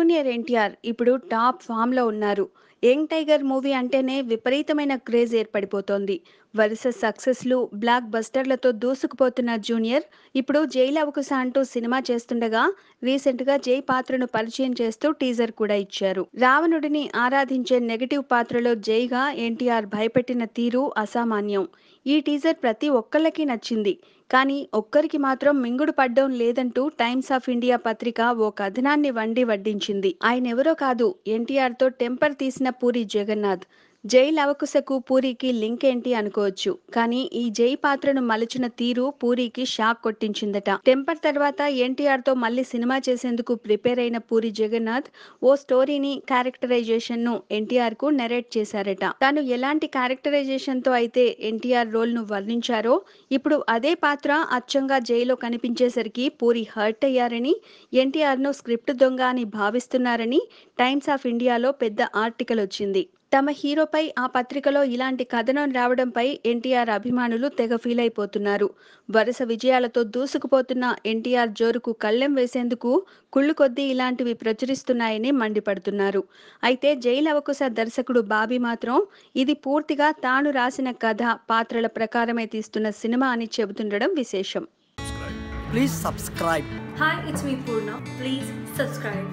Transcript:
Junior NTR ఇప్పుడు top ఫామ్‌లో ఉన్నారు. 'యంగ్ టైగర్' మూవీ అంటేనే విపరీతమైన క్రేజ్ ఏర్పడిపోతోంది. వరుస సక్సెస్‌లు, బ్లాక్ బస్టర్‌లతో దూసుకుపోతున్న జూనియర్ ఇప్పుడు 'జైలవకుశ' అంటూ సినిమా చేస్తుండగా రీసెంట్‌గా జై పాత్రను పరిచయం చేస్తూ టీజర్ కూడా ఇచ్చారు. రావణుడిని ఆరాధించే నెగెటివ్ పాత్రలో జైగా ఎన్టీఆర్ భయపెట్టిన తీరు అసామాన్యం. ఈ టీజర్ ప్రతి ఒక్కళ్ళకి నచ్చింది. కానీ ఒక్కరికి మాత్రం మింగుడు పడ్డం లేదంటూ టైమ్స్ ఆఫ్ ఇండియా పత్రిక ఓ కథనాన్ని వడ్డించింది. ఆయనెవరో కాదు, ఎన్టీఆర్తో టెంపర్ తీసిన పూరి జగన్నాథ్. జై లవకుశకు పూరికి లింక్ ఏంటి అనుకోవచ్చు. కానీ ఈ జై పాత్రను మలచిన తీరు పూరికి షాక్ కొట్టించిందట. టెంపర్ తర్వాత ఎన్టీఆర్తో మళ్ళీ సినిమా చేసేందుకు ప్రిపేర్ అయిన పూరి జగన్నాథ్ ఓ స్టోరీని, క్యారెక్టరైజేషన్ ను ఎన్టీఆర్ కు నెరేట్ చేశారట. తాను ఎలాంటి క్యారెక్టరైజేషన్ తో అయితే ఎన్టీఆర్ రోల్ ను వర్ణించారో ఇప్పుడు అదే పాత్ర అచ్చంగా జైలో కనిపించేసరికి పూరి హర్ట్ అయ్యారని, ఎన్టీఆర్ ను స్క్రిప్ట్ దొంగ అని భావిస్తున్నారని టైమ్స్ ఆఫ్ ఇండియాలో పెద్ద ఆర్టికల్ వచ్చింది. తమ హీరోపై ఆ పత్రికలో ఇలాంటి కథనం రావడంపై ఎన్టీఆర్ అభిమానులు తెగ ఫీల్ అయిపోతున్నారు. వరుస విజయాలతో దూసుకుపోతున్న ఎన్టీఆర్ జోరుకు కళ్ళెం వేసేందుకు కుళ్ళు కొద్దీ ఇలాంటివి ప్రచురిస్తున్నాయని మండిపడుతున్నారు. అయితే జై లవకుశ దర్శకుడు బాబీ మాత్రం ఇది పూర్తిగా తాను రాసిన కథ, పాత్రల ప్రకారమే తీస్తున్న సినిమా అని చెబుతుండడం విశేషం. Please subscribe. Hi, it's me Purna. Please subscribe.